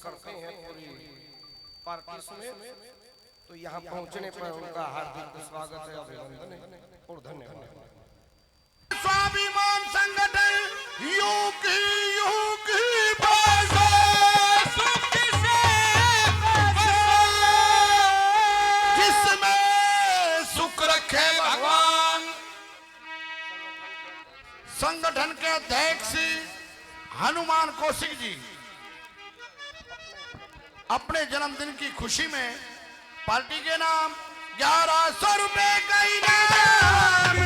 करते हैं पूरी पार्टी समेत। तो यहाँ पहुंचने पर उनका हार्दिक स्वागत है, अभिनंदन है और धन्यवाद। स्वाभिमान संगठन जिसमें सुख रखे भगवान। संगठन के अध्यक्ष हनुमान कौशिक जी अपने जन्मदिन की खुशी में पार्टी के नाम 1100 रुपए का इनाम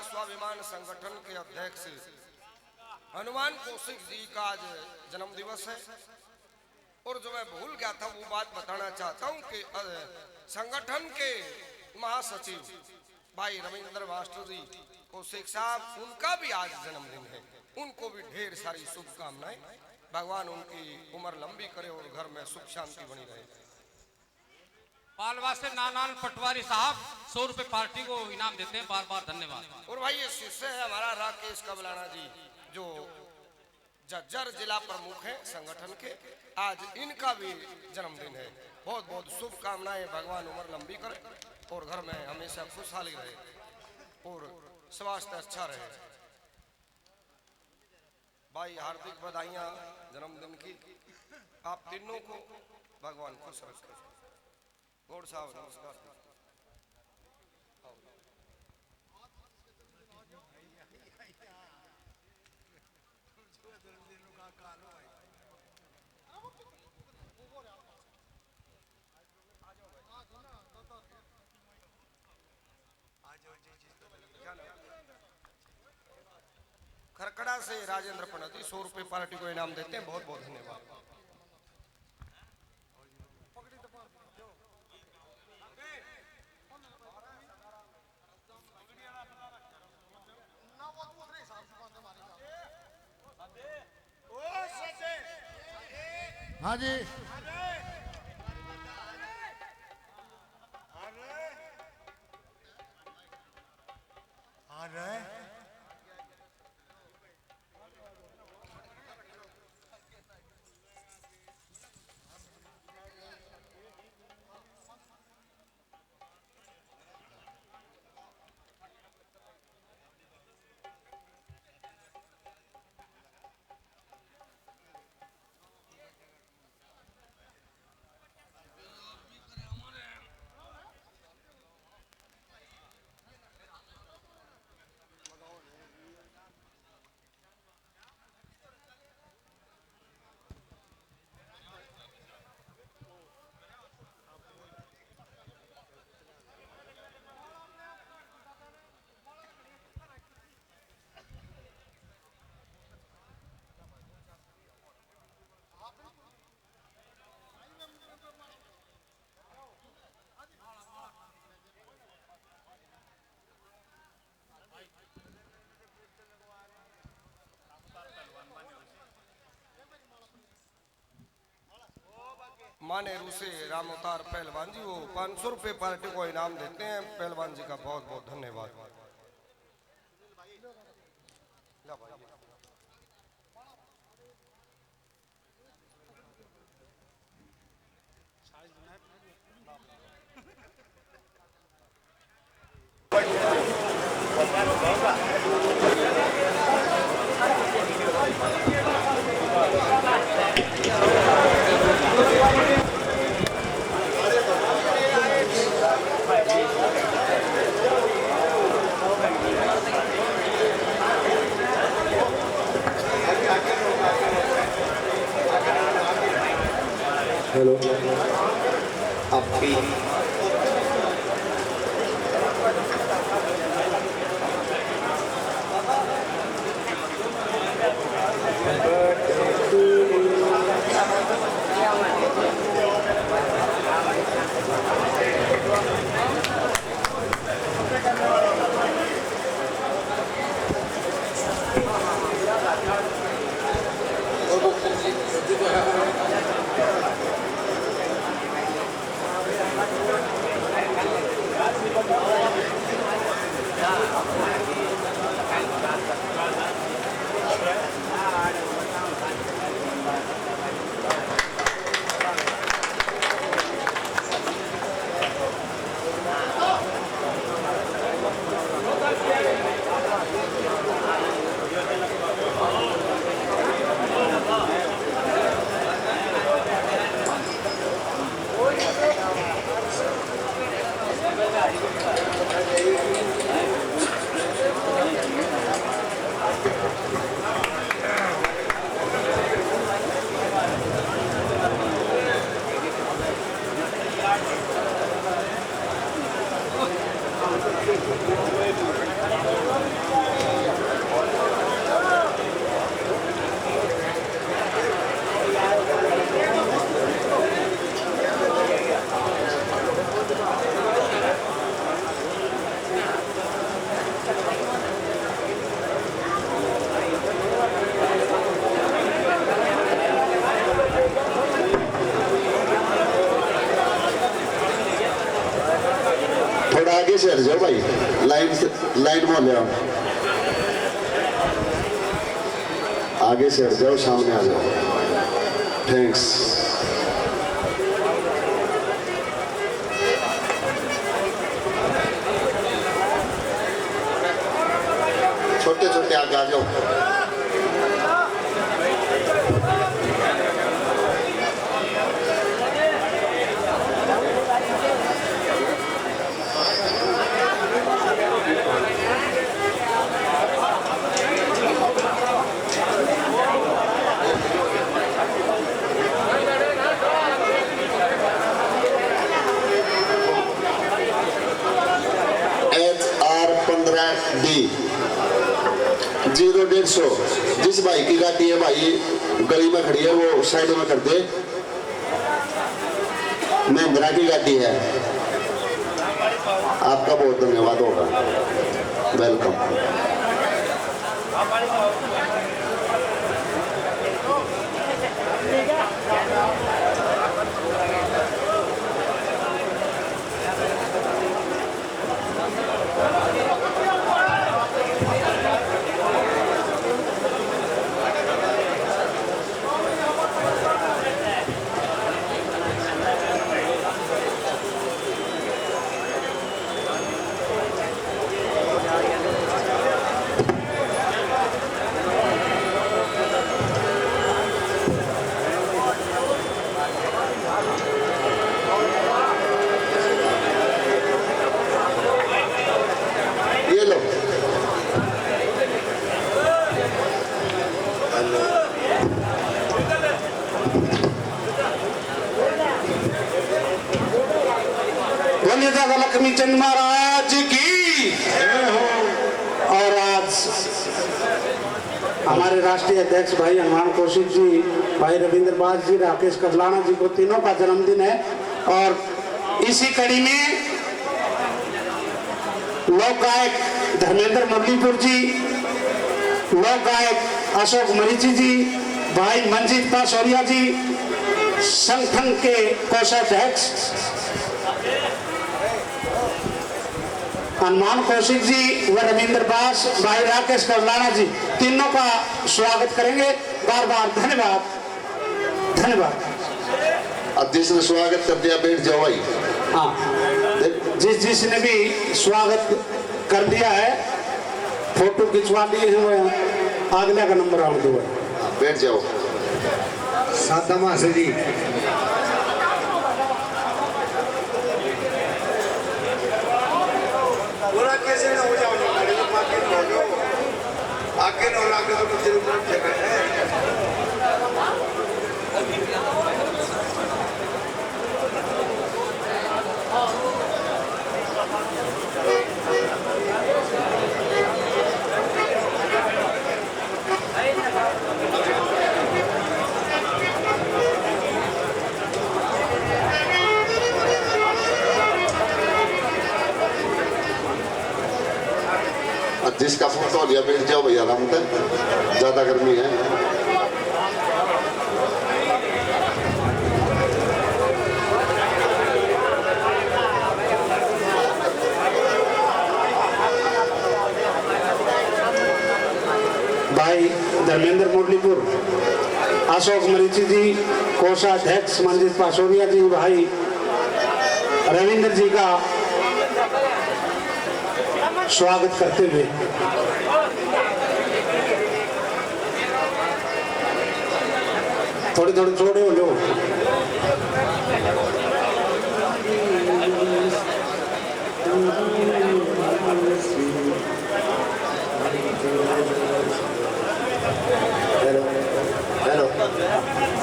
स्वाभिमान संगठन के अध्यक्ष हनुमान कौशिक जी का आज जन्म दिवस है। और जो मैं भूल गया था वो बात बताना चाहता हूं कि संगठन के महासचिव भाई रविंद्र मास्टर जी कौशिक साहब, उनका भी आज जन्मदिन है। उनको भी ढेर सारी शुभकामनाएं। भगवान उनकी उम्र लंबी करे और घर में सुख शांति बनी रहे। पालवा से नानाल पटवारी साहब 100 रुपए पार्टी को इनाम देते हैं, बार बार धन्यवाद। और भाई ये शिष्य है हमारा राकेश कबलाना जी, जो जज्जर जिला प्रमुख है संगठन के। आज इनका भी जन्मदिन है। बहुत बहुत शुभकामनाएं। भगवान उम्र लंबी करे और घर में हमेशा खुशहाली रहे और स्वास्थ्य अच्छा रहे। भाई हार्दिक बधाइयां जन्मदिन की आप तीनों को। भगवान खुश रखे। गौड़ साहब नमस्कार। खरकड़ा से राजेंद्र पंडित 100 रुपए पार्टी को इनाम देते हैं। बहुत बहुत धन्यवाद। हाँ जी, माने रूसे राम अवतार पहलवान जी वो 500 रुपए पार्टी को इनाम देते हैं। पहलवान जी का बहुत बहुत धन्यवाद। हेलो आपकी थोड़ा आगे से हट जाओ भाई, लाइन में ले आओ, आगे से हट जाओ, सामने आ जाओ। थैंक्स। छोटे छोटे आगे आ जाओ। डी 0-150 जिस भाई की गाड़ी है भाई गली में खड़ी है वो साइड में कर दे। महिंद्रा की गाड़ी है। आपका बहुत धन्यवाद होगा। वेलकम। लक्ष्मी चंद महाराज की। और आज हमारे राष्ट्रीय अध्यक्ष भाई हनुमान कौशिक जी, भाई रविंद्र बाज जी, राकेश कबलाना जी को तीनों का जन्मदिन है। और इसी कड़ी में लोक गायक धर्मेंद्र मुरलीपुर जी, लोक गायक अशोक मरीची जी, भाई मंजीत पासौरिया जी, संगठन के कोषाध्यक्ष हनुमान कौशिक जी व रविंद्र बास भाई राकेश कवलाना जी, तीनों का स्वागत करेंगे। बार बार धन्यवाद, धन्यवाद। अध्यक्ष ने स्वागत कर दिया, बैठ जाओ भाई। हाँ, जिसने भी स्वागत कर दिया है, फोटो खिंचवा लिए हैं, वो अगले का नंबर आने दो। बैठ जाओ। सातमा से जी बोला कैसे ना हो जाओ, आगे ना आगे तो मुझे जगह है। जिसका फोटो लिया, बैठ जाओ भैया, आराम से, ज्यादा गर्मी है। भाई धर्मेंद्र मुरलीपुर, अशोक मरीची जी कोषाध्यक्ष, मंजित पासोरिया जी, भाई रविंद्र जी का स्वागत करते हुए थोड़ी थोड़ी छोड़े हो लो।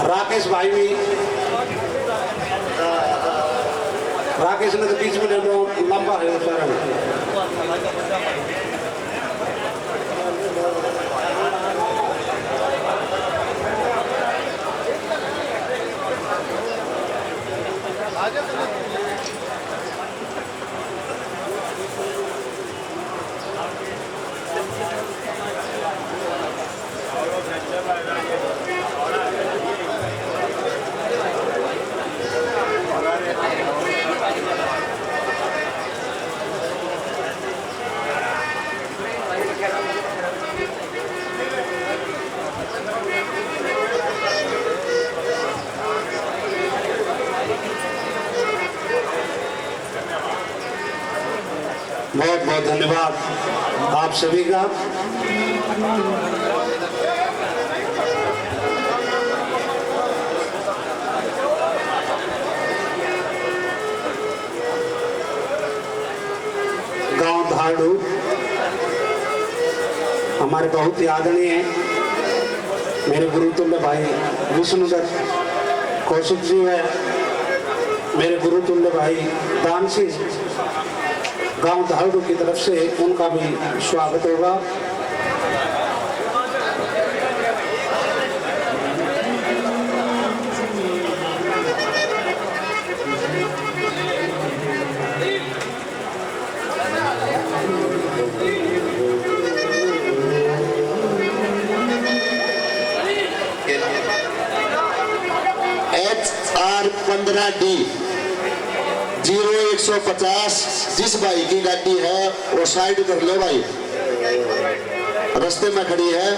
राकेश भाई भी, राकेश ने तो बीच में ले लो, लंबा है सारा। बहुत बहुत धन्यवाद आप सभी का। गांव धाड़ू हमारे बहुत ही आदरणीय हैं, मेरे गुरुतुल्य भाई विष्णुदत्त कौशिक जी है, मेरे गुरुतुल्य भाई दान सिंह गांव धाड़ू की तरफ से, उनका भी स्वागत होगा। HR 15D 0150, जिस भाई की गाड़ी है वो साइड कर लो भाई, रास्ते में खड़ी है,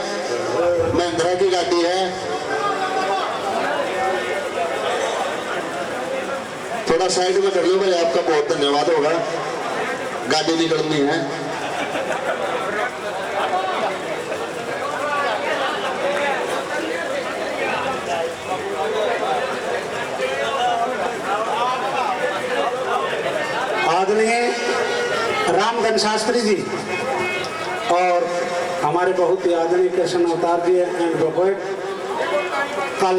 महिंद्रा की गाड़ी है, थोड़ा साइड में कर लो भाई, आपका बहुत धन्यवाद होगा। गाड़ी निकलनी है। आदरणीय रामधन शास्त्री जी और हमारे बहुत ही आदरणीय कृष्ण अवतार जी एडवोकेट, कल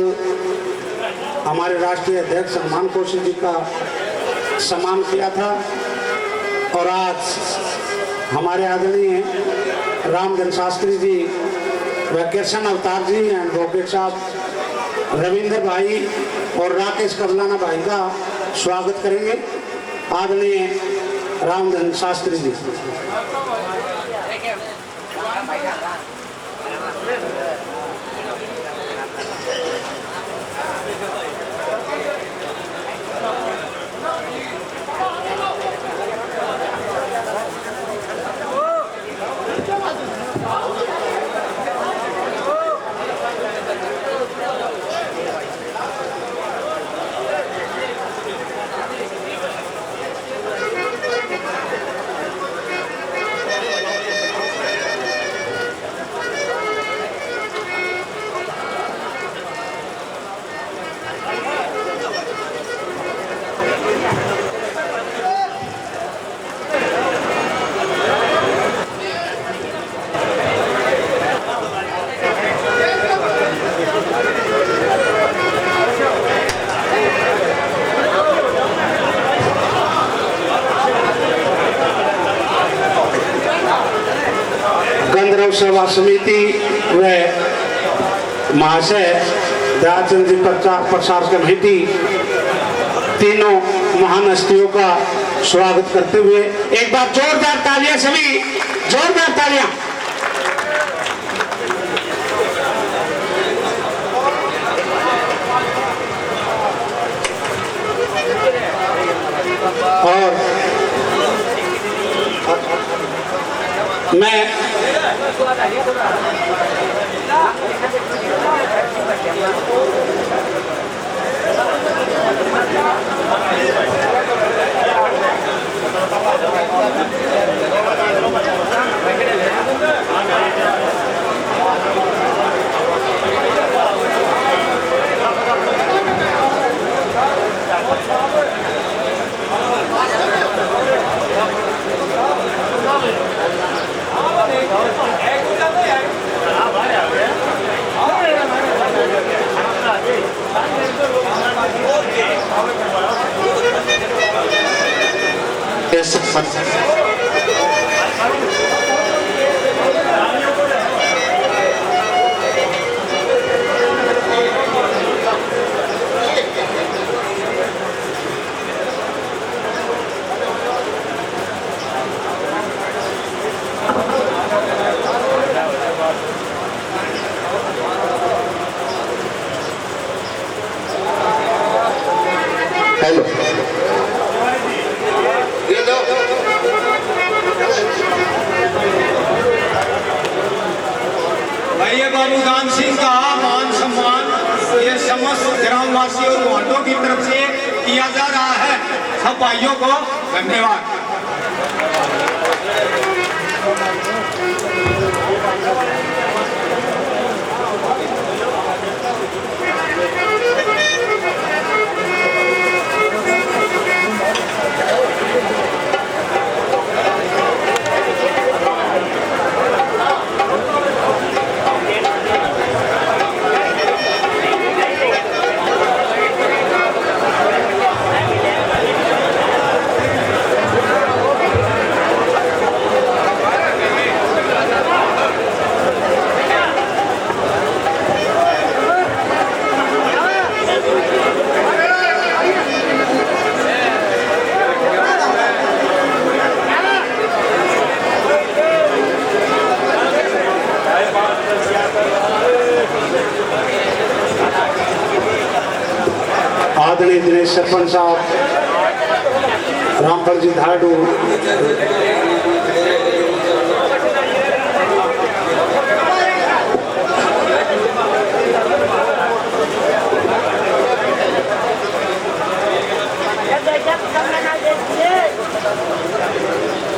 हमारे राष्ट्रीय अध्यक्ष हनुमान कौशिक जी का सम्मान किया था और आज हमारे आदरणीय रामधन शास्त्री जी व कृष्ण अवतार जी एडवोकेट साहब रविंद्र भाई और राकेश कवलाना भाई का स्वागत करेंगे। आदरणीय रामधन शास्त्री जी। गंधर्व सभा समिति व महाशय दयाचंद जी प्रचार प्रसार कमेटी तीनों महान हस्तियों का स्वागत करते हुए एक बार जोरदार तालियां, सभी जोरदार तालियां। और मैं हेलो भैया बाबू दान सिंह का मान सम्मान ये समस्त ग्रामवासियों और वार्डों की तरफ से किया जा रहा है। सब भाइयों को धन्यवाद। आदरणीय दिनेश सरपंच साहब, रामफल जी धाडू,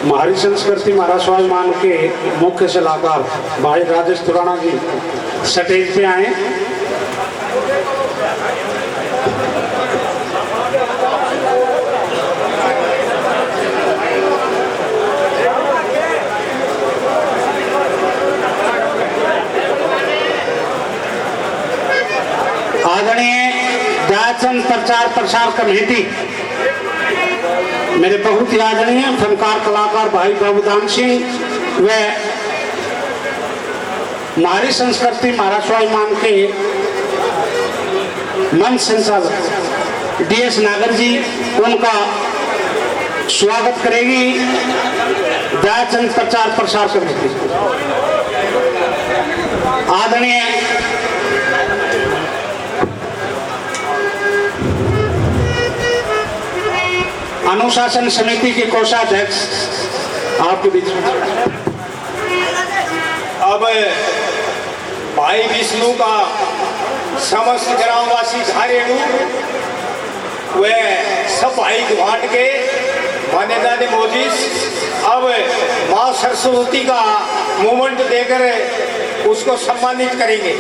हमारी संस्कृति महारा स्वाभिमान के मुख्य सलाहकार भाई राजेश तुराना जी स्टेज पे आए। आदरणीय दयाचंद प्रचार प्रसार कमेटी, मेरे बहुत ही आदरणीय फनकार कलाकार भाई बाबूदान सिंह व हमारी संस्कृति महारा स्वाभिमान के मंच संचालक DS नागर जी, उनका स्वागत करेगी दयाचंद प्रचार प्रसार कमेटी। आदरणीय अनुशासन समिति के कोषाध्यक्ष आपके बीच में। अब भाई विष्णु का समस्त ग्रामवासी धारेणु वे सब भाई घाट के माने जाने मोजिस अब माँ सरस्वती का मूवमेंट देकर उसको सम्मानित करेंगे।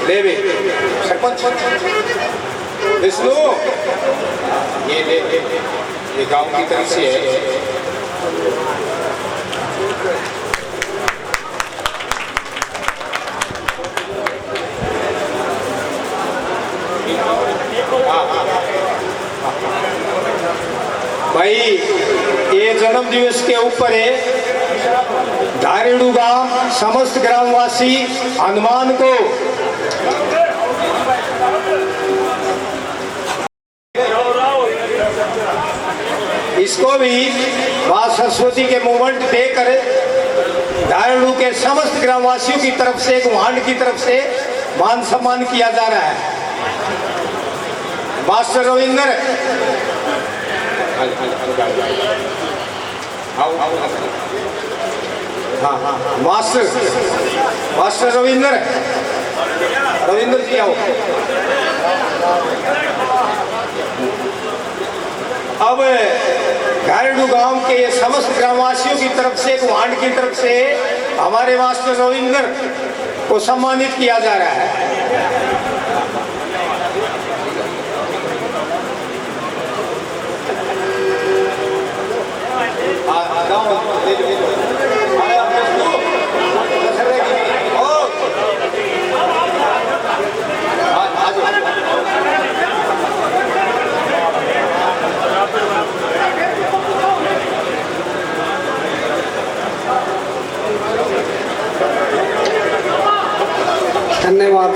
ले सरपंच विष्णु, ये गांव की तरफ से है। भाई ये जन्म दिवस के ऊपर है धारेड़ू गांव समस्त ग्रामवासी हनुमान को इसको भी मां सरस्वती के मूवमेंट देकर धारेड़ू के समस्त ग्रामवासियों की तरफ से गुहांड की तरफ से मान सम्मान किया जा रहा है। मास्टर रविंद्र हाँ मास्टर रविंद्र जी आओ। अब घारेडू गांव के ये समस्त ग्रामवासियों की तरफ से गुहांड की तरफ से हमारे मास्टर रविंद्र को सम्मानित किया जा रहा है। धन्यवाद।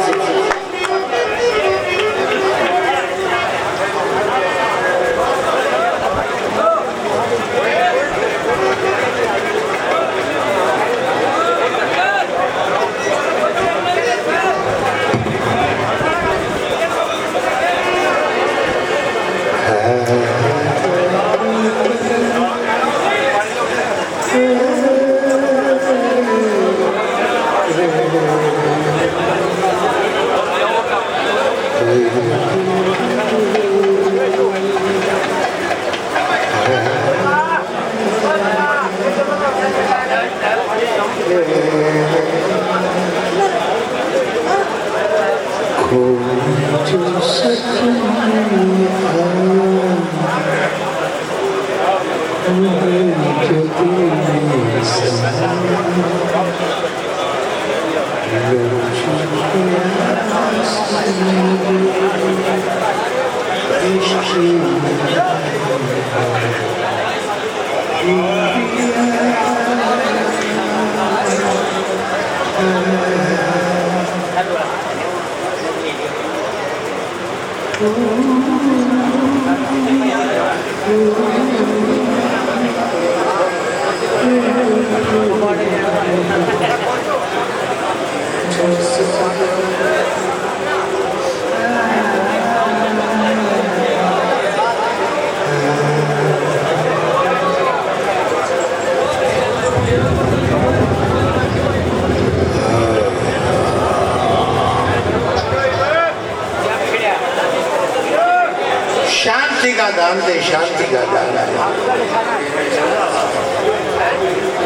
शांति का दान दे, शांति का दान दे।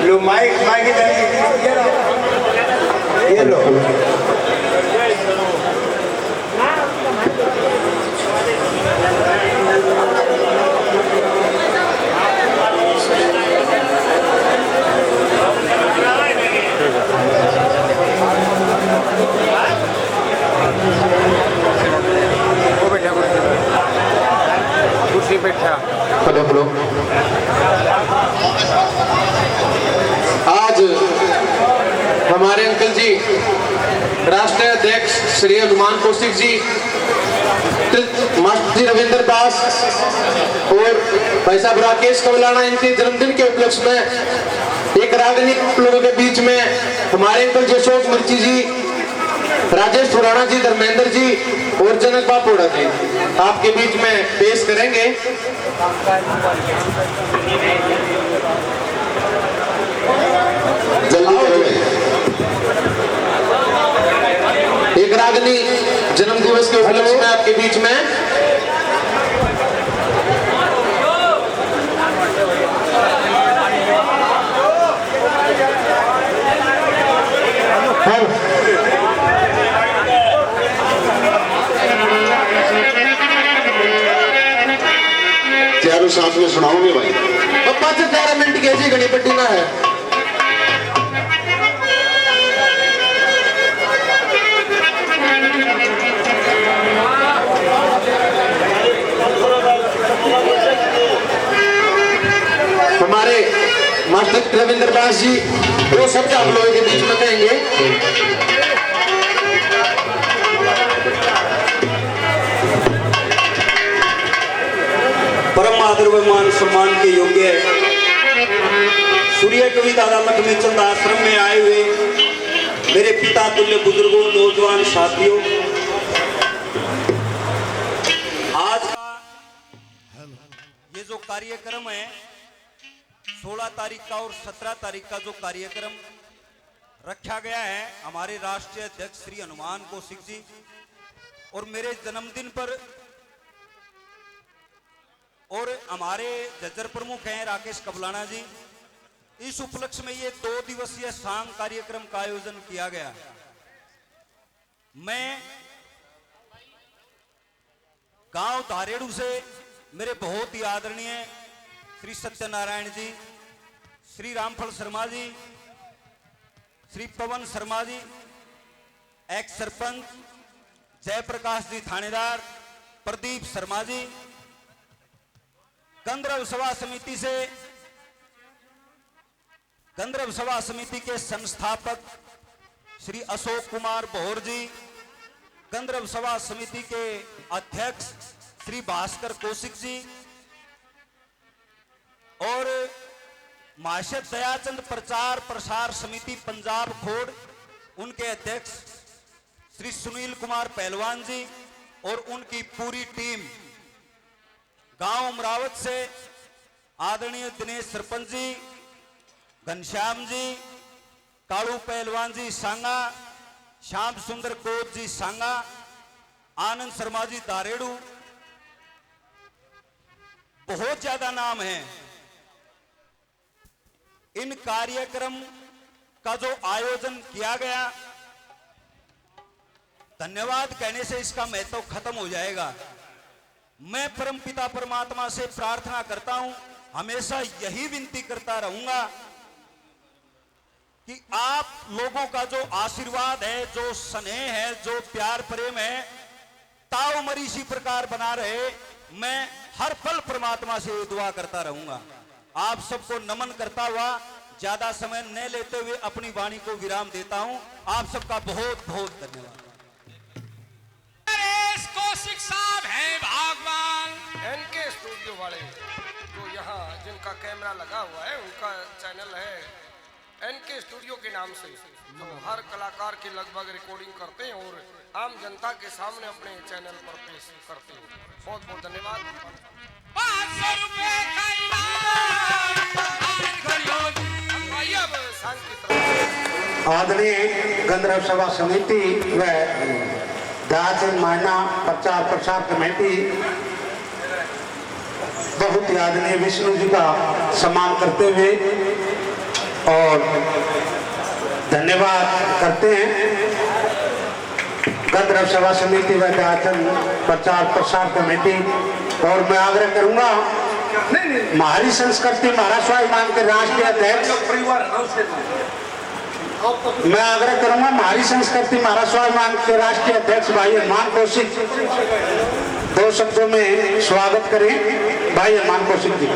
लो माइक ये लो। हेलो आज हमारे अंकल जी राष्ट्रीय अध्यक्ष श्री हनुमान कौशिक जी, मास्टर जी रविंद्र दास और भाई साहब राकेश कवलाना, इनके जन्मदिन के उपलक्ष्य में एक राजनीतिक लोगों के बीच में हमारे अंकल जी अशोक मिर्ची जी, राजेश खुराना जी, धर्मेंद्र जी और जनक बापोड़ा जी आपके बीच में पेश करेंगे। एक रागनी जन्म दिवस के उपलक्ष्य में आपके बीच में चारों साथ में सुनाओगे भाई? 5-11 मिनट के जी घड़ी पट्टी ना है। अध्यक्ष रविंद्र दास जी वो शब्द आप लोगों के बीच में कहेंगे। परम आदर व मान सम्मान के योग्य सूर्य कविता अदालत में चंद आश्रम में आए हुए मेरे पिता तुल्य बुजुर्गों, नौजवान साथियों, आज का ये जो कार्यक्रम है 16 तारीख का और 17 तारीख का जो कार्यक्रम रखा गया है हमारे राष्ट्रीय अध्यक्ष श्री हनुमान कौशिक जी और मेरे जन्मदिन पर, और हमारे जज्जर प्रमुख हैं राकेश कबलाना जी, इस उपलक्ष्य में ये 2 दिवसीय सांग कार्यक्रम का आयोजन किया गया। मैं गांव धारेड़ू से मेरे बहुत ही आदरणीय श्री सत्यनारायण जी, श्री रामफल शर्मा जी, श्री पवन शर्मा जी, एक्स सरपंच जयप्रकाश जी थानेदार, प्रदीप शर्मा जी, गंधर्व सभा समिति से गंधर्व सभा समिति के संस्थापक श्री अशोक कुमार बहोर जी, गंधर्व सभा समिति के अध्यक्ष श्री भास्कर कौशिक जी और महाशय दयाचंद प्रचार प्रसार समिति पंजाब खोड़ उनके अध्यक्ष श्री सुनील कुमार पहलवान जी और उनकी पूरी टीम, गांव अमरावत से आदरणीय दिनेश सरपंच जी, घनश्याम जी, कालू पहलवान जी सांगा, श्याम सुंदर कोच जी सांगा, आनंद शर्मा जी दारेड़ू, बहुत ज्यादा नाम है। इन कार्यक्रम का जो आयोजन किया गया, धन्यवाद कहने से इसका महत्व खत्म हो जाएगा। मैं परम पिता परमात्मा से प्रार्थना करता हूं, हमेशा यही विनती करता रहूंगा कि आप लोगों का जो आशीर्वाद है, जो स्नेह है, जो प्यार प्रेम है, ताव मरी इसी प्रकार बना रहे। मैं हर पल परमात्मा से दुआ करता रहूंगा। आप सबको नमन करता हुआ ज्यादा समय न लेते हुए अपनी वाणी को विराम देता हूं। आप सबका बहुत बहुत धन्यवाद। कौशिक साहब हैं भगवान। एनके स्टूडियो वाले जो यहाँ जिनका कैमरा लगा हुआ है, उनका चैनल है एनके स्टूडियो के नाम से, जो हर कलाकार की लगभग रिकॉर्डिंग करते हैं और आम जनता के सामने अपने चैनल पर पेश करते हैं। बहुत बहुत धन्यवाद। 500 रुपए का इनाम। आइए अब सांग की तरफ। आदरणीय गंधर्व सभा समिति व दयाचंद मायना प्रचार प्रसार कमेटी बहुत ही आदरणीय विष्णु जी का सम्मान करते हुए और धन्यवाद करते हैं। गंधर्व सभा समिति व दयाचंद प्रचार प्रसार कमेटी, और मैं आग्रह करूंगा हमारी संस्कृति महाराज स्वाभिमान के राष्ट्रीय अध्यक्ष, मैं आग्रह करूंगा हमारी संस्कृति महाराज स्वाभिमान के राष्ट्रीय अध्यक्ष भाई हनुमान कौशिक 2 शब्दों में स्वागत करें। भाई हनुमान कौशिक जी।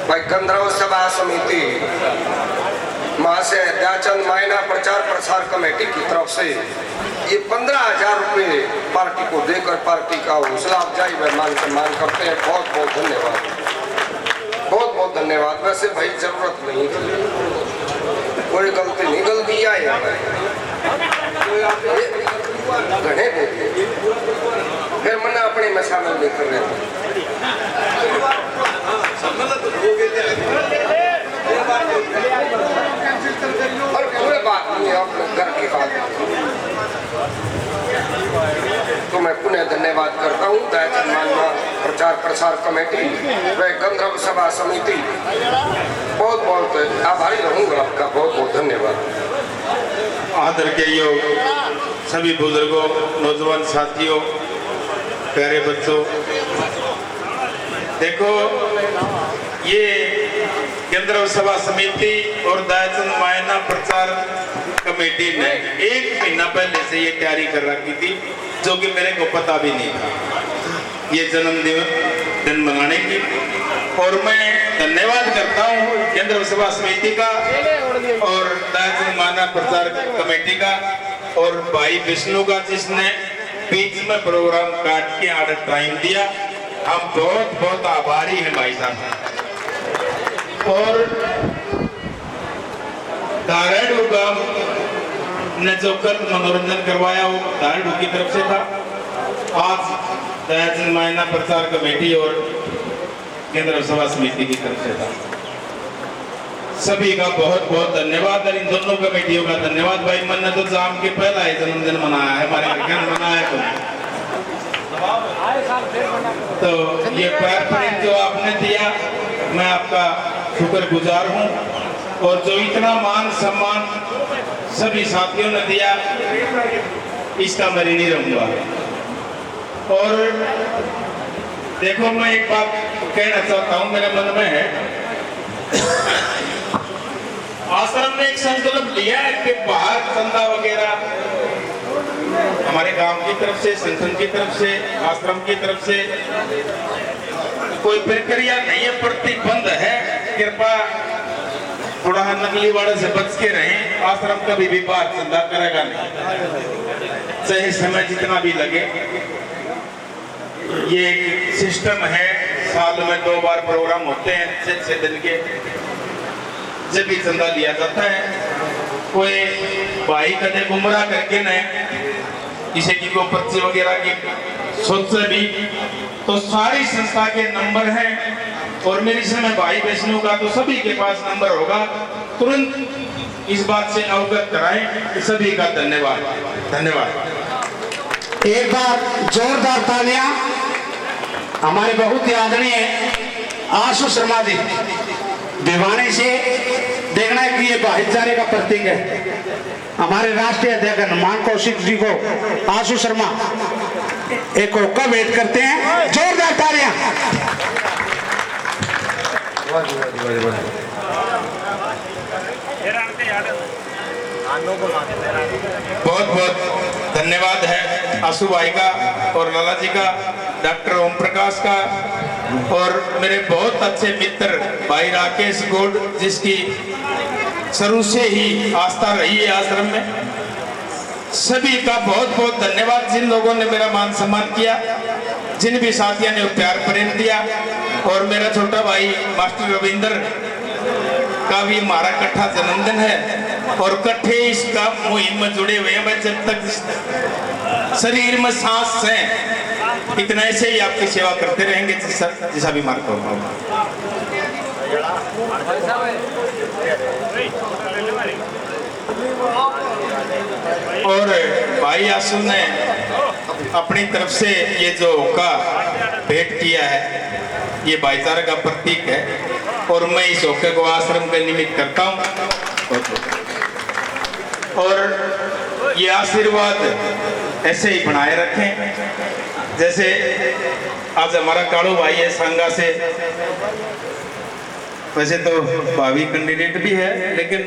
भाई गंधर्व सभा समिति महाशय दयाचंद मायना प्रचार प्रसार कमेटी की तरफ से ये 15,000 रुपये पार्टी को देकर पार्टी का हौसला अफजाई व मान सम्मान करते हैं। बहुत बहुत धन्यवाद, बहुत बहुत धन्यवाद। वैसे भाई जरूरत नहीं थी, कोई गलती नहीं, गलती आई घने दे फिर मैंने अपने में शामिल नहीं कर रहे। और पूरे बात नहीं है, अपने घर की बात। तो मैं पुनः धन्यवाद करता हूँ दयाचंद मायना प्रचार प्रसार कमेटी व गंधर्व सभा समिति। बहुत बहुत आभारी रहूंगा आपका। बहुत बहुत धन्यवाद। आदर के योग सभी बुजुर्गों, नौजवान साथियों, प्यारे बच्चों, देखो, ये केंद्र सभा समिति और दयाचंद मायना प्रचार कमेटी ने 1 महीना पहले से ये तैयारी कर रखी थी, जो कि मेरे को पता भी नहीं था ये जन्मदिन मनाने की। और मैं धन्यवाद करता हूँ केंद्र सभा समिति का और दयाचंद मायना प्रचार कमेटी का और भाई विष्णु का, जिसने बीच में प्रोग्राम काट के आर्डर टाइम दिया। हम बहुत बहुत आभारी हैं भाई साहब। और धाराडू गांव ने जो कल मनोरंजन करवाया वो धाराडू की तरफ से था। आज दयाचंद मायना प्रचार कमेटी और केंद्र सभा समिति की तरफ से था। सभी का बहुत बहुत धन्यवाद और इन दोनों कमेटियों का धन्यवाद। भाई मैंने तो जाम के पहला ही जन्मदिन मनाया है, हमारे घर में मनाया तो ये प्रेम जो आपने दिया, मैं आपका शुक्रगुजार हूँ। और जो इतना मान सम्मान सभी साथियों ने दिया, इसका मैं ऋणी रहूंगा। और देखो, मैं एक बात कहना चाहता हूँ, मेरे मन में है, आश्रम ने एक संकल्प लिया है कि बाहर चंदा वगैरह हमारे गांव की तरफ से, संगठन की तरफ से, आश्रम की तरफ से कोई प्रक्रिया नहीं है, प्रतिबंध है। कृपया थोड़ा नकली वाले से बच के रहें। आश्रम कभी भी बाहर चंदा करेगा नहीं, चाहे समय जितना भी लगे। ये एक सिस्टम है, साल में 2 बार प्रोग्राम होते हैं 6 दिन के, जब भी चंदा लिया जाता है। कोई भाई कदे गुमराह करके न किसी की को पर्ची वगैरह की सोच से भी, तो सारी संस्था के नंबर हैं और मेरी समय भाई वैष्णव का तो सभी के पास नंबर होगा। तुरंत इस बात से अवगत कराएं। सभी का धन्यवाद। धन्यवाद। एक बार जोरदार तालियां हमारे बहुत ही आदरणीय आशु शर्मा जी भिवानी से। देखना है कि ये भाईचारे का प्रतीक है। हमारे राष्ट्रीय अध्यक्ष हनुमान कौशिक जी को आशु शर्मा एक होका वेट करते हैं। जोरदार तालियां। बहुत बहुत धन्यवाद है आशु भाई का और लाला जी का, डॉक्टर ओम प्रकाश का, और मेरे बहुत अच्छे मित्र भाई राकेश गौड़, जिसकी शुरू से ही आस्था रही है आश्रम में। सभी का बहुत बहुत धन्यवाद, जिन लोगों ने मेरा मान सम्मान किया, जिन भी साथियों ने प्यार प्रेम दिया। और मेरा छोटा भाई मास्टर रविंदर का भी हमारा इकट्ठा जन्मदिन है और इकट्ठे इसका मुहिम में जुड़े हुए हैं। जब तक शरीर में सांस है, इतना ऐसे ही आपकी सेवा करते रहेंगे जैसा भी मार्ग होगा। और भाई आशु ने अपनी तरफ से ये जो होका भेंट किया है, ये भाईचारे का प्रतीक है और मैं इस होके को आश्रम के निमित्त करता हूँ। और ये आशीर्वाद ऐसे ही बनाए रखें। जैसे आज हमारा कालू भाई है सांगा से, वैसे तो भावी कैंडिडेट भी है, लेकिन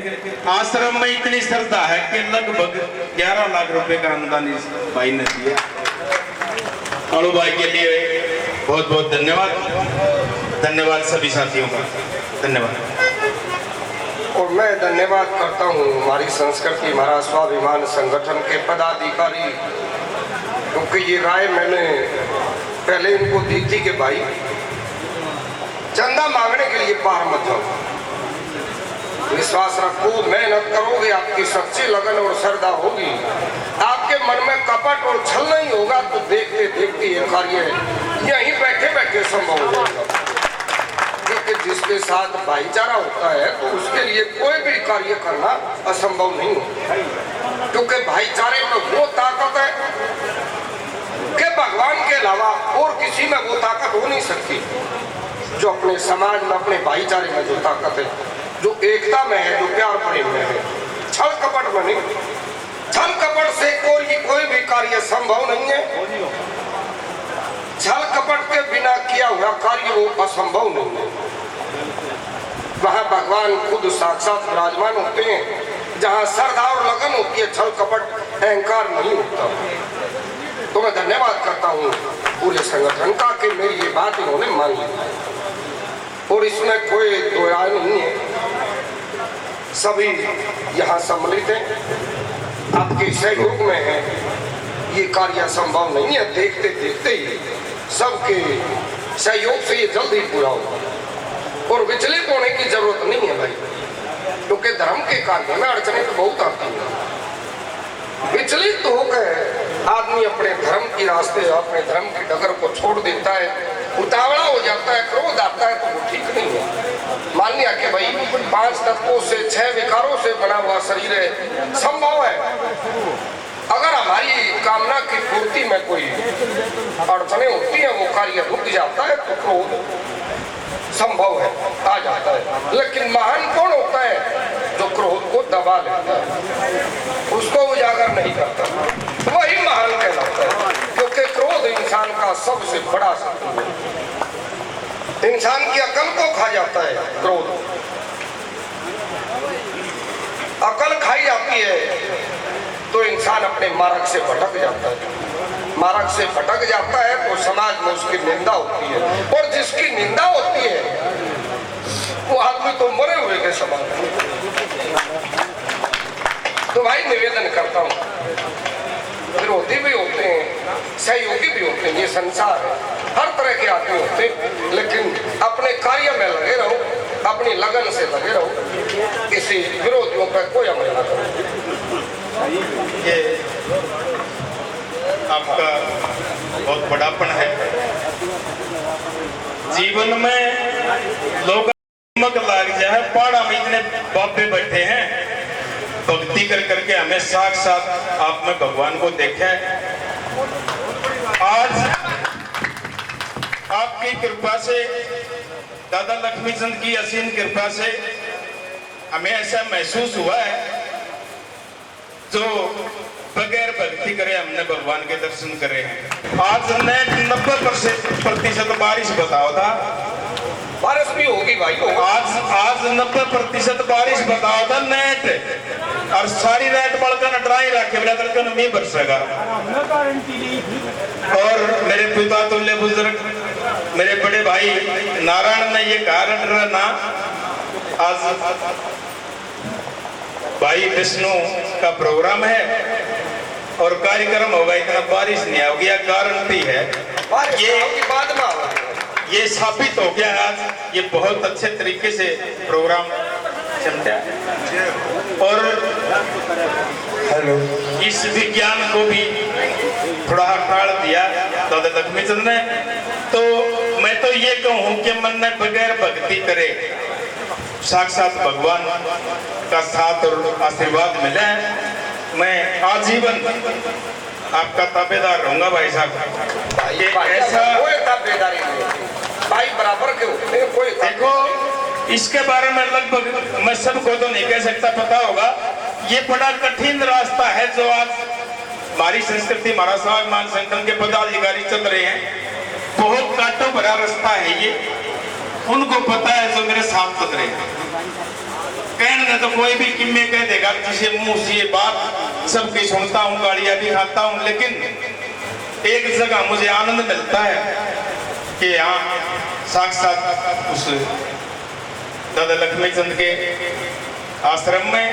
आश्रम में इतनी श्रद्धा है कि लगभग 11 लाख रुपए का अनुदान इस भाई ने दिया। कालू भाई के लिए बहुत बहुत धन्यवाद। धन्यवाद सभी साथियों का, धन्यवाद। और मैं धन्यवाद करता हूँ हमारी संस्कृति महाराज स्वाभिमान संगठन के पदाधिकारी, क्योंकि ये राय मैंने पहले इनको दी थी कि भाई चंदा मांगने के लिए बाहर मत जाओ, विश्वास रखो, मेहनत करोगे, आपकी सच्ची लगन और श्रद्धा होगी, आपके मन में कपट और छल नहीं होगा, तो देखते देखते ये कार्य यहीं बैठे बैठे संभव हो जाएगा। क्योंकि जिसके साथ भाईचारा होता है तो उसके लिए कोई भी कार्य करना असंभव नहीं होता, क्योंकि भाईचारे में वो ताकत है कि भगवान के अलावा और किसी में वो ताकत हो नहीं सकती जो अपने समाज में, अपने भाईचारे में जो ताकत है, जो एकता में है, जो प्यार प्रेम में है, छल कपट में नहीं। छल कपट से कोई भी कार्य संभव नहीं है। छल कपट के बिना किया हुआ कार्य वो असंभव नहीं है। वहां भगवान खुद साक्षात विराजमान होते हैं। जहां श्रद्धा और लगन होती है, छल कपट अहंकार नहीं होता। तो मैं धन्यवाद करता हूं पूरे संगठन का कि मेरी ये बात इन्होंने मानी और इसमें कोई दो राय नहीं है। सभी यहाँ सम्मिलित हैं, आपके सहयोग में है। ये कार्य संभव नहीं है, देखते देखते ही सबके सहयोग से ये जल्द ही पूरा होगा और विचलित होने की जरूरत नहीं है भाई, क्योंकि धर्म के कार्य में अड़चने तो बहुत आती है। विचलित होकर आदमी अपने धर्म की रास्ते, अपने धर्म की डगर को छोड़ देता है, उतावला हो जाता है, क्रोध आता है, तो वो ठीक नहीं है। मान लिया कि भाई 5 तत्वों से 6 विकारों से बना हुआ शरीर है, संभव है। अगर हमारी कामना की पूर्ति में कोई अड़चने होती है, वो कार्य रुक जाता है, तो क्रोध संभव है, आ जाता है। लेकिन महान कौन होता है? जो क्रोध को दबा लेता है, उसको उजागर नहीं करता, वही महान कहलाता है। क्योंकि क्रोध इंसान का सबसे बड़ा शत्रु है। इंसान की अकल को खा जाता है क्रोध। अकल खाई जाती है तो इंसान अपने मार्ग से भटक जाता है। मार्ग से भटक जाता है तो समाज में उसकी निंदा होती है, और जिसकी निंदा होती है वो आदमी तो मरे हुए के समान। तो भाई निवेदन करता हूँ, विरोधी भी होते हैं, सहयोगी भी होते हैं, ये संसार है, हर तरह के आदमी होते हैं। लेकिन अपने कार्य में लगे रहो, अपनी लगन से लगे रहो, किसी विरोधियों पर कोई अमल न करो। ये आपका बहुत बड़ापन है। जीवन में लोग लाग जाए, पहाड़ा में इतने बाबे बैठे हैं, भक्ति कर करके हमें साक्षात आप में भगवान को देखा है। आज आपकी कृपा से, दादा लक्ष्मीचंद की असीम कृपा से हमें ऐसा महसूस हुआ है, जो बगैर भक्ति करे हमने भगवान के दर्शन करे हैं। आज हमने 90% बारिश बताओ था, बारिश भी होगी भाई, होगा। आज 90% बारिश बताओ था नेट, और सारी रात बड़का ड्राई रखे बिना तड़का नहीं बरसेगा। और मेरे पिता तुल्य बुजुर्ग, मेरे बड़े भाई नारायण ने ये कहा ना, आज भाई विष्णु का प्रोग्राम है और कार्यक्रम होगा, इतना बारिश नहीं होगी, गारंटी है। ये साबित हो गया आज, ये बहुत अच्छे तरीके से प्रोग्राम चमटा और इस विज्ञान को भी थोड़ा टाल दिया दादा लक्ष्मीचंद ने। तो मैं तो ये कहूँ कि मन ने बगैर भक्ति करे साक्षात भगवान का साथ और आशीर्वाद मिला है। मैं आजीवन आपका ताबेदार रहूंगा भाई साहब। ऐसा कोई ताबेदारी नहीं, भाई बराबर के होते हैं। कोई देखो, इसके बारे में लगभग मैं सबको तो नहीं कह सकता, पता होगा। ये बड़ा कठिन रास्ता है जो आज हमारी संस्कृति, हमारा समाज, मान संगठन के पदाधिकारी चल रहे हैं। बहुत कांटों भरा रास्ता है ये, उनको पता है जो मेरे साथ चल रहे हैं। कहने तो कोई भी किम्मे कह देगा, जिसे मुंह से ये बात सबकी सुनता हूँ, गालियां भी खाता हूँ, लेकिन एक जगह मुझे आनंद मिलता है कि यहाँ साक्षात उस दादा लक्ष्मीचंद के आश्रम में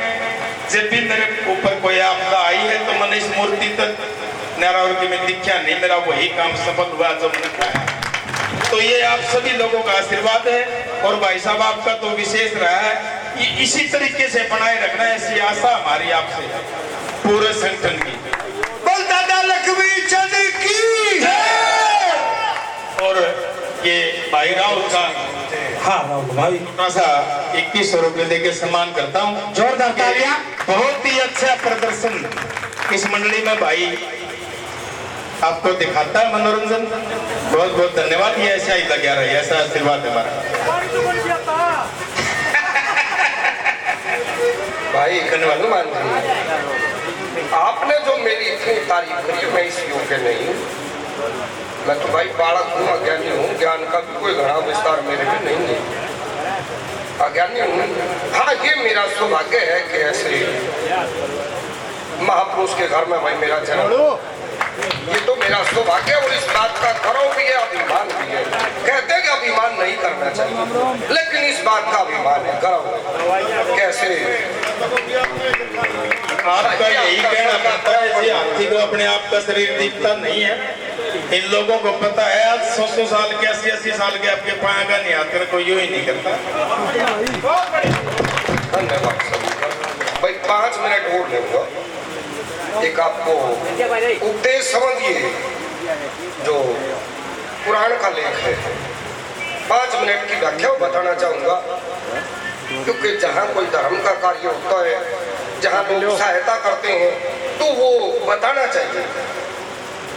जब भी मेरे ऊपर कोई आपदा आई है तो मैंने इस मूर्ति तक नारायण की में दिखा नहीं, मेरा वही काम सफल हुआ जो मैंने कहा। तो ये आप सभी लोगों का आशीर्वाद है, और भाई साहब आपका तो विशेष रहा है। इसी तरीके से बनाए रखना है, ऐसी आशा हमारी आपसे पूरे संगठन की। बोल दादा लक्ष्मीचंद की जय। और ये भाई राहुल का, हाँ भाई, थोड़ा सा 2100 रुपये देके सम्मान करता हूँ। जोरदार तालियां। बहुत ही अच्छा प्रदर्शन इस मंडली में भाई आपको दिखाता है, मनोरंजन। बहुत बहुत धन्यवाद। ये ऐसा ही लगा रहे, ऐसा आशीर्वाद है हमारा। भाई हनुमान जी, आपने जो मेरी इतनी तारीफ करी, मैं इस योग्य नहीं हूँ। मैं तो भाई बालक हूँ, अज्ञानी हूँ, ज्ञान का भी कोई घना विस्तार मेरे में नहीं है, अज्ञानी हूँ। हाँ, ये मेरा सौभाग्य है कि ऐसे महापुरुष के घर में भाई मेरा जन्म, ये तो मेरा सौभाग्य और इस बात का गर्व भी है, अभिमान भी है। कहते हैं कि अभिमान नहीं करना चाहिए, लेकिन इस बात का अभिमान है, गर्व है। कैसे आपका यही कहना पड़ता है जी, हाथी को अपने आप का शरीर दिखता नहीं है। इन लोगों को पता है आज 100 साल के 80 साल के आपके पाए का नहीं आकर कोई यूं ही नहीं करता। धन्यवाद सभी का। भाई 5 मिनट और लेंगे, एक आपको उपदेश समझिए जो पुराण का लेख है। 5 मिनट की व्याख्या बताना चाहूंगा, क्योंकि जहाँ कोई धर्म का कार्य होता है, जहाँ लोग सहायता करते हैं, तो वो बताना चाहिए।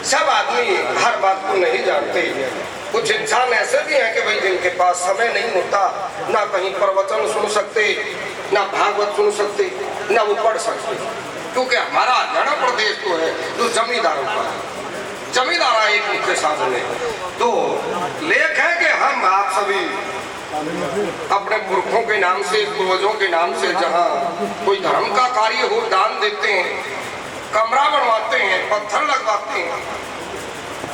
सब आदमी हर बात को नहीं जानते। कुछ इंसान ऐसे भी हैं कि भाई जिनके पास समय नहीं होता, ना कहीं प्रवचन सुन सकते, ना भागवत सुन सकते, ना वो पढ़ सकते, क्योंकि हमारा हरियाणा प्रदेश तो है जो जमींदारों का है। जमींदारा एक मुख्य साधन है। तो लेख है कि हम आप सभी अपने पुरखों के नाम से, पूर्वजों के नाम से जहाँ कोई धर्म का कार्य हो दान देते हैं, कमरा बनवाते हैं, पत्थर लगवाते हैं।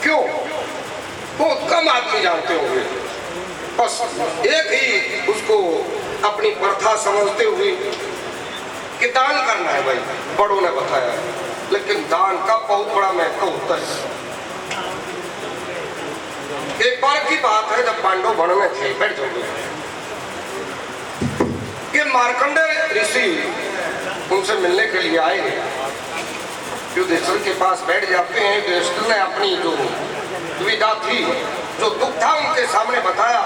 क्यों? बहुत कम आदमी जानते होंगे। बस एक ही उसको अपनी प्रथा समझते हुए कि दान करना है, भाई बड़ों ने बताया, लेकिन दान का बहुत बड़ा महत्व होता है। एक बार की बात है, जब पांडव वन में थे, बैठ जाओगे, कि मार्कंडेय ऋषि उनसे मिलने के लिए आए। युधिष्ठिर के पास बैठ जाते हैं। युधिष्ठिर ने अपनी जो दुविधा थी, जो दुख था, उनके सामने बताया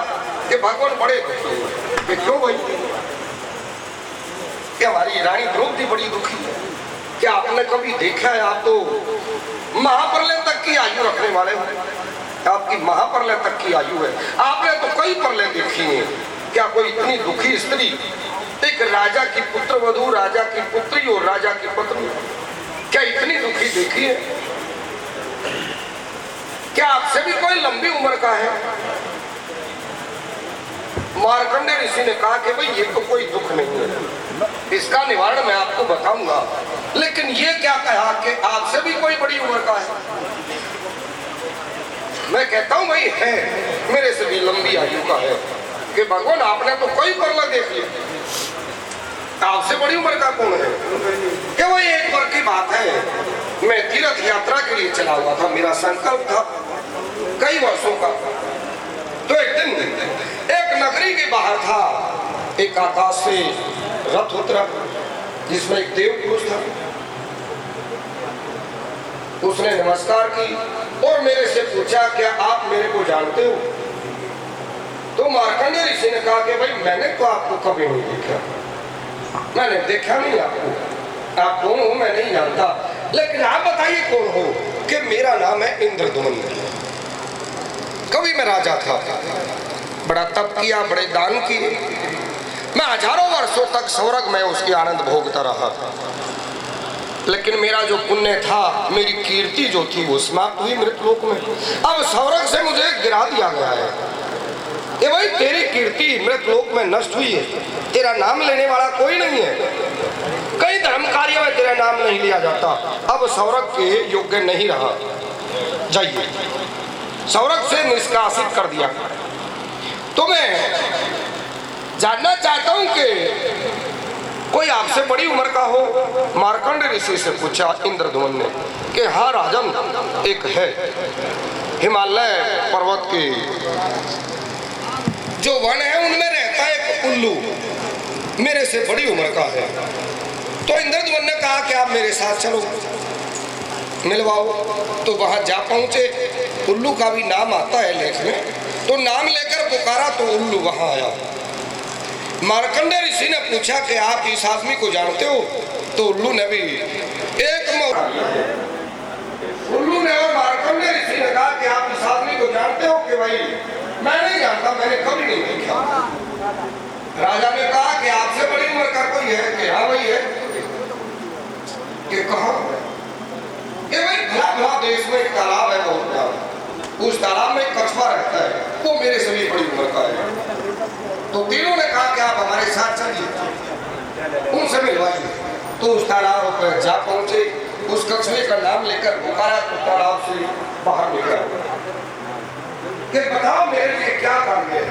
कि भगवान बड़े दुखी हुए। क्यों भाई? कि हमारी रानी द्रौपदी बड़ी दुखी है। क्या आपने कभी देखा है? आप तो महाप्रलय तक की आयु रखने वाले हो, आपकी महाप्रलय तक की आयु है, आपने तो कई प्रलय देखी है। क्या कोई इतनी दुखी स्त्री, एक राजा की पुत्र वधू, राजा की पुत्री और राजा की पत्नी, क्या इतनी दुखी देखी है? क्या आपसे भी कोई लंबी उम्र का है? मार्कंडेय ऋषि ने कहा कि भाई ये तो कोई दुख नहीं है, इसका निवारण मैं आपको बताऊंगा, लेकिन ये क्या कहा कि आपसे भी कोई बड़ी उम्र का है? मैं कहता हूं भाई है, मेरे से भी लंबी आयु का है। कि भगवान आपने तो कोई प्रलय देख लिया, आपसे बड़ी उम्र का कौन है? कि वही एक बार की बात है, मैं तीर्थ यात्रा के लिए चला हुआ था, मेरा संकल्प था कई वर्षों का। तो एक दिन एक नगरी के बाहर था, एक आकाश से रथ उतरा जिसमें एक देव पुरुष था। उसने नमस्कार की और मेरे से पूछा, क्या आप मेरे को जानते हो? तो मार्कंडेय ऋषि ने कहा कि भाई मैंने तो आपको कभी नहीं देखा, मैंने देखा नहीं आपको, आप कौन हो मैं नहीं जानता, लेकिन आप बताइए कौन हो? कि मेरा नाम है इंद्रद्युम्न, कभी मैं राजा था, बड़ा तप किया, बड़े दान किए, मैं हजारों वर्षों तक स्वर्ग में उसकी आनंद भोगता रहा, लेकिन मेरा जो पुण्य था, मेरी कीर्ति जो थी वो समाप्त हुई मृतलोक में। अब स्वर्ग से मुझे गिरा दिया गया है। ये भाई तेरी कीर्ति मृतलोक में नष्ट हुई है, तेरा नाम लेने वाला कोई नहीं है, कई धर्म कार्यों में तेरा नाम नहीं लिया जाता, अब स्वर्ग के योग्य नहीं रहा, जाइए। स्वर्ग से निष्कासित कर दिया। तो मैं जानना चाहता हूं कि कोई आपसे बड़ी उम्र का हो? मार्कंडेय ऋषि से पूछा इंद्रद्युम्न ने कि हाँ राजन, एक है, हिमालय पर्वत के जो वन है उनमें रहता है एक उल्लू, मेरे से बड़ी उम्र का है। तो इंद्रद्युम्न ने कहा कि आप मेरे साथ चलो, मिलवाओ। तो वहां जा पहुंचे, उल्लू का भी नाम आता है लेख में, तो नाम लेकर पुकारा तो उल्लू वहां आया। मार्कंडेय ऋषि ने पूछा कि आप इस आदमी को जानते हो? तो उल्लू ने भी एक उल्लू ने और मार्कंडेय ऋषि ने कहा कि आप इस आदमी को जानते हो? कि भाई मैं नहीं जानता, मैंने कभी नहीं देखा। राजा ने कहा कि आपसे बड़ी उम्र का कोई है? कि हाँ भाई है। कि कहाँ? कि भाई भला भला देश में एक तालाब है बहुत बड़ा, तो तीनों ने कहा कि आप हमारे साथ चलिए, उनसे मिलवाइए। तो उस तालाब पर जा पहुंचे, उस कछुए का नाम लेकर पुकारा तो तालाब से बाहर निकला कि बताओ मेरे लिए क्या काम है।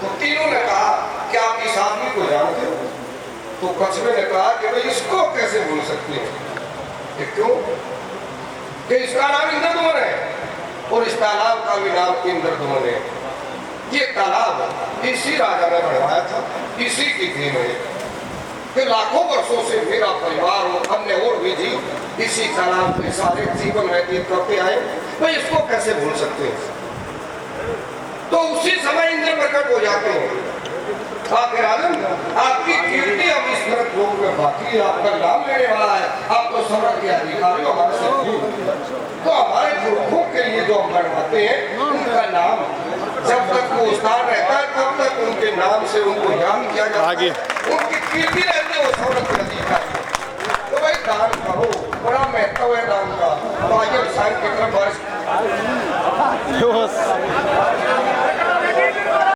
तो तीनों ने कहा कि आप इस आदमी को जानते हो? तो कछुए ने कहा कि भाई इसको कैसे भूल सकते हैं। क्यों? कि इसका नाम इंद्रधुमन है और इस तालाब का भी नाम इंद्रधुमन है। ये तालाब इसी राजा ने बनवाया था, इसी की देन है कि लाखों वर्षों से मेरा परिवार और अन्य और भी जीव इसी तालाब के सारे जीवन व्यतीत करते आए, भाई इसको कैसे भूल सकते हैं। तो उसी समय इंद्र प्रकट हो जाते हैं। आखिर राजन, आपकी कीर्ति अब इस नरक लोक में बाकी है, आपका नाम लेने वाला है, आप तो स्वर्ग के अधिकारी हो हमारे से। तो हमारे पुरखों के लिए जो हम बनवाते हैं उनका नाम जब तक वो स्थान रहता है तब तक उनके नाम से उनको याद किया जाता है, उनकी कीर्ति रहती है वो स्वर्ग के अधिकारी। तो भाई दान करो, बड़ा महत्व है दान का। तो आइए सांग की तरफ